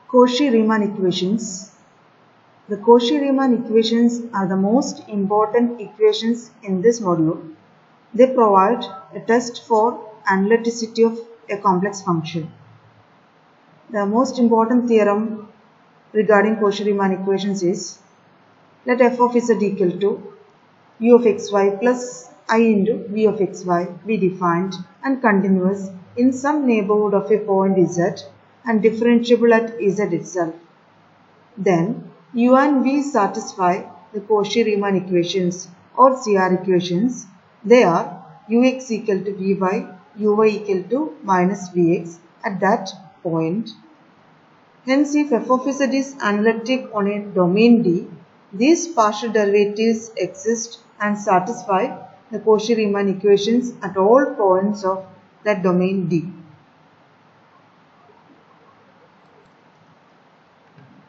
Cauchy-Riemann equations. The Cauchy-Riemann equations are the most important equations in this module. They provide a test for analyticity of a complex function. The most important theorem regarding Cauchy-Riemann equations is, let f of z equal to u of xy plus I into v of xy be defined and continuous in some neighborhood of a point z and differentiable at z itself. Then u and v satisfy the Cauchy-Riemann equations or CR equations. They are ux equal to vy, uy equal to minus vx at that point. Hence, if f of z is analytic on a domain D, these partial derivatives exist and satisfy the Cauchy-Riemann equations at all points of that domain D.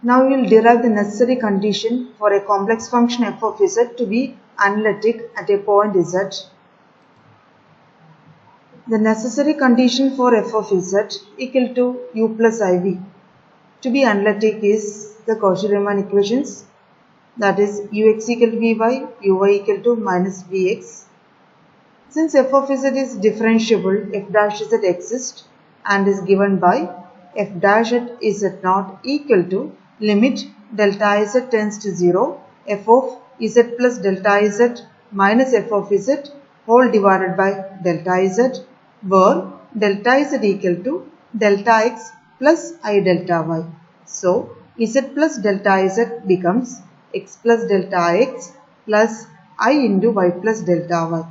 Now we will derive the necessary condition for a complex function f of z to be analytic at a point z. The necessary condition for f of z equal to u plus iv to be analytic is the Cauchy-Riemann equations, that is ux equal to vy, uy equal to minus vx. Since f of z is differentiable, f dash z exists and is given by f dash at z naught equal to limit delta z tends to 0, f of z plus delta z minus f of z whole divided by delta z, where delta z equal to delta x plus I delta y. So, z plus delta z becomes x plus delta x plus I into y plus delta y.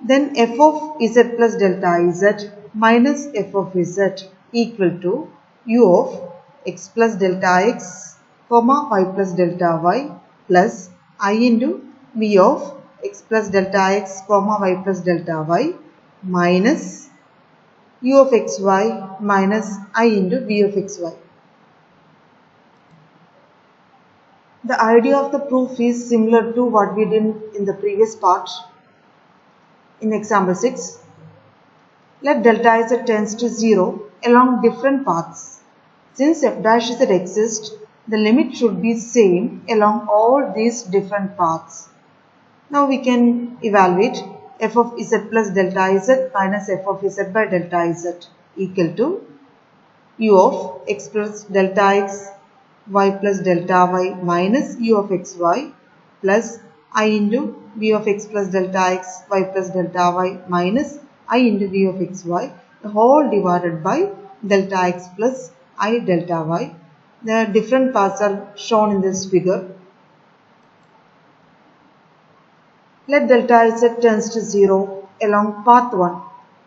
Then f of z plus delta z minus f of z equal to u of x plus delta x comma y plus delta y plus I into v of x plus delta x comma y plus delta y minus u of xy minus I into v of xy. The idea of the proof is similar to what we did in the previous part. In example 6, let delta z tends to 0 along different paths. Since f dash z exists, the limit should be same along all these different paths. Now we can evaluate f of z plus delta z minus f of z by delta z equal to u of x plus delta x y plus delta y minus u of xy plus I into v of x plus delta x y plus delta y minus I into v of xy, the whole divided by delta x plus I delta y. The different paths are shown in this figure. Let delta z tends to 0 along path 1,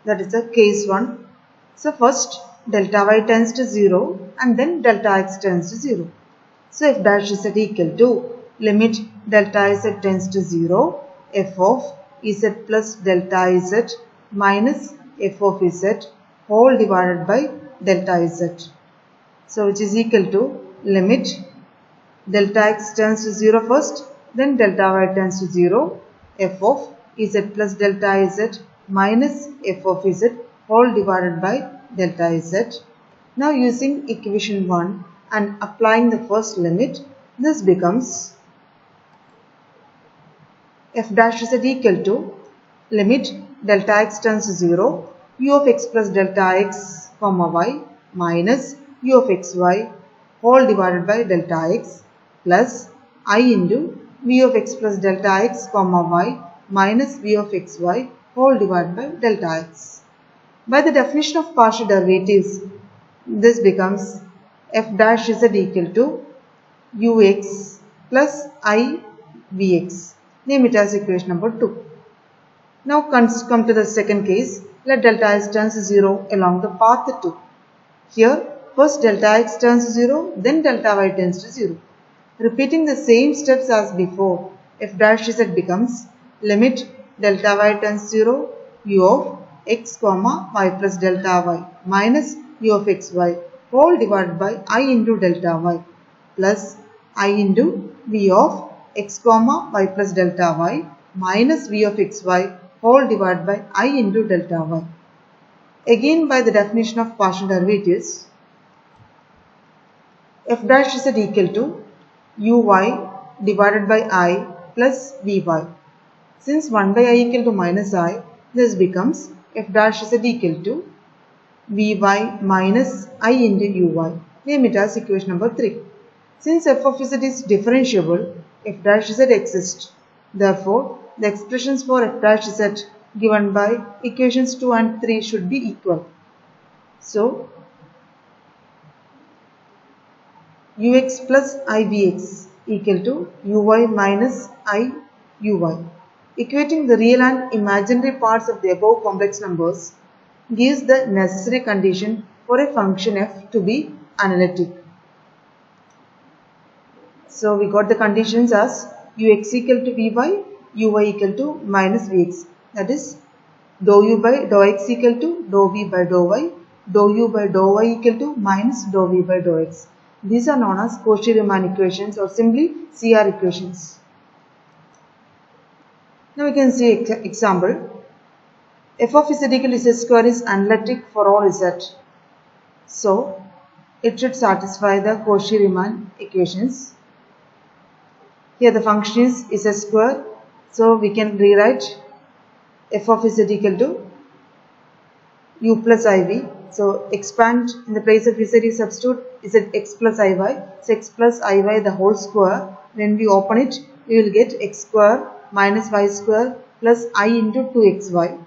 that is the case 1. So first delta y tends to 0 and then delta x tends to 0. So f dash z equal to limit delta z tends to 0, f of z plus delta z minus f of z whole divided by delta z. So which is equal to limit delta x tends to 0 first, then delta y tends to 0, f of z plus delta z minus f of z whole divided by delta z. Now using equation 1 and applying the first limit, this becomes f dash z equal to limit delta x tends to 0, u of x plus delta x comma y minus u of xy whole divided by delta x plus I into v of x plus delta x comma y minus v of xy whole divided by delta x. By the definition of partial derivatives, this becomes f dash z equal to ux plus I vx. Name it as equation number 2. Now come to the second case. Let delta x tends to 0 along the path 2. Here first delta x tends to 0, then delta y tends to 0. Repeating the same steps as before, f dash z becomes limit delta y tends to 0, u of x comma y plus delta y minus u of xy whole divided by I into delta y plus I into v of x comma y plus delta y minus v of xy whole divided by I into delta y. Again by the definition of partial derivatives, f dash z equal to uy divided by I plus vy. Since 1 by I equal to minus I, this becomes f dash z equal to vy minus I into uy. Name it as equation number 3. Since f of z is differentiable, f dash z exists. Therefore, the expressions for f dash z given by equations 2 and 3 should be equal. So, ux plus ivx equal to uy minus I uy. Equating the real and imaginary parts of the above complex numbers gives the necessary condition for a function f to be analytic. So we got the conditions as ux equal to vy, uy equal to minus vx. That is dou u by dou x equal to dou v by dou y, dou u by dou y equal to minus dou v by dou x. These are known as Cauchy-Riemann equations or simply CR equations. Now we can see example. F of z equal to z square is analytic for all z. So it should satisfy the Cauchy-Riemann equations. Here the function is z square. So we can rewrite f of z equal to u plus iv. So expand in the place of z, substitute z x plus iy. So x plus iy the whole square. When we open it, we will get x square minus y square plus I into 2xy.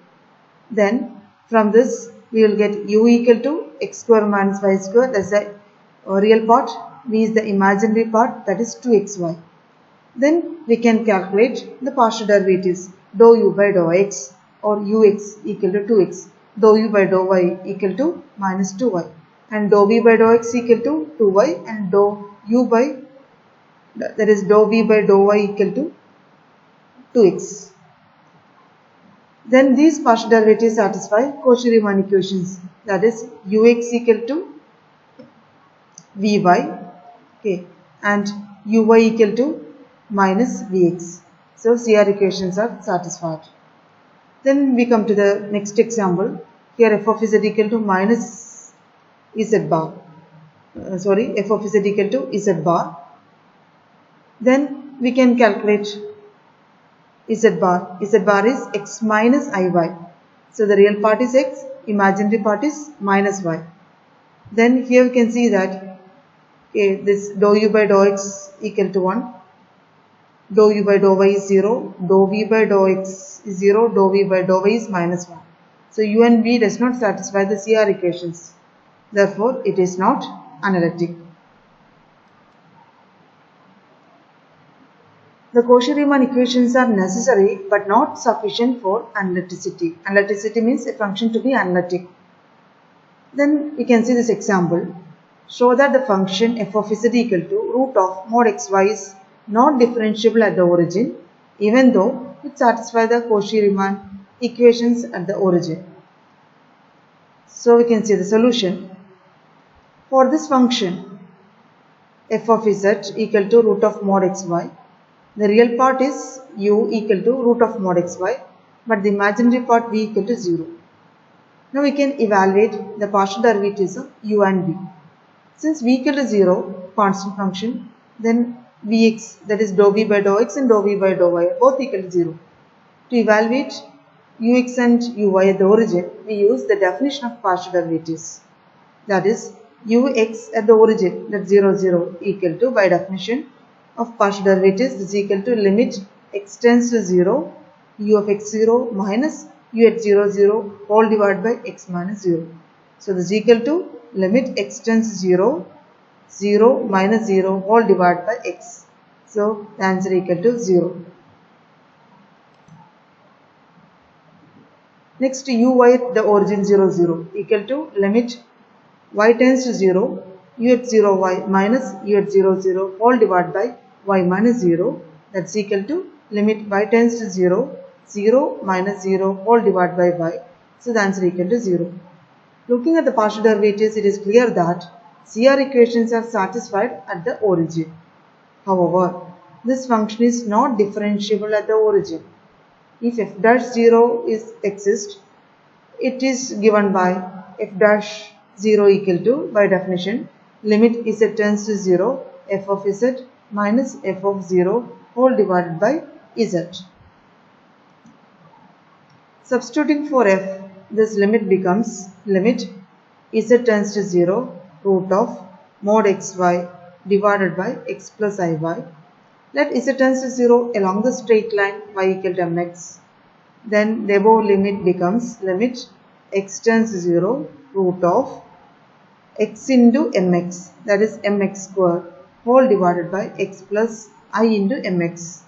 Then from this we will get u equal to x square minus y square. That's the real part. V is the imaginary part, that is 2xy. Then we can calculate the partial derivatives. Dou u by dou x or ux equal to 2x. Dou u by dou y equal to minus 2y. And dou v by dou x equal to 2y. And dou u by, that is dou v by dou y equal to 2x. Then these partial derivatives satisfy Cauchy-Riemann equations. That is ux equal to vy, okay, and uy equal to minus vx. So CR equations are satisfied. Then we come to the next example. Here f of z equal to minus z bar. F of z equal to z bar. Then we can calculate z bar. Z bar is x minus iy. So the real part is x, imaginary part is minus y. Then here we can see that this dou u by dou x equal to 1. Dou u by dou y is 0, dou v by dou x is 0, dou v by dou y is minus 1. So u and v does not satisfy the CR equations. Therefore, it is not analytic. The Cauchy-Riemann equations are necessary but not sufficient for analyticity. Analyticity means a function to be analytic. Then we can see this example. Show that the function f of z equal to root of mod xy is not differentiable at the origin, even though it satisfies the Cauchy-Riemann equations at the origin. So we can see the solution. For this function f of z equal to root of mod xy, the real part is u equal to root of mod xy, but the imaginary part v equal to 0. Now we can evaluate the partial derivatives of u and v. Since v equal to 0, constant function, then vx, that is dou v by dou x and dou v by dou y, both equal to 0. To evaluate ux and uy at the origin, we use the definition of partial derivatives. That is ux at the origin, that 0, 0 equal to, by definition of partial derivatives, is equal to limit x tends to 0, u of x0 minus u at 0, 0 all divided by x minus 0. So this is equal to limit x tends to 0, 0 minus 0 all divided by x. So the answer equal to 0. Next, uy at the origin 0, 0 equal to limit y tends to 0, u at 0 y minus u at 0, 0 all divided by y minus 0. That's equal to limit y tends to 0, 0 minus 0 all divided by y. So the answer equal to 0. Looking at the partial derivatives, it is clear that CR equations are satisfied at the origin. However, this function is not differentiable at the origin. If f dash 0 exists, it is given by f dash 0 equal to, by definition, limit z tends to 0, f of z minus f of 0 whole divided by z. Substituting for f, this limit becomes limit z tends to 0 root of mod xy divided by x plus iy. Let z tends to 0 along the straight line y equal to mx. Then the above limit becomes limit x tends to 0 root of x into mx, that is mx square whole divided by x plus I into mx.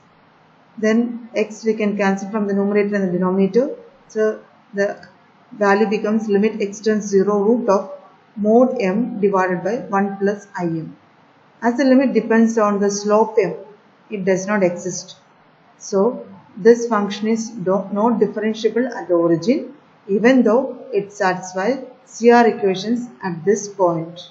Then x we can cancel from the numerator and the denominator. So the value becomes limit x tends 0 root of mod m divided by 1 plus im. As the limit depends on the slope m, it does not exist. So this function is not differentiable at the origin, even though it satisfies CR equations at this point.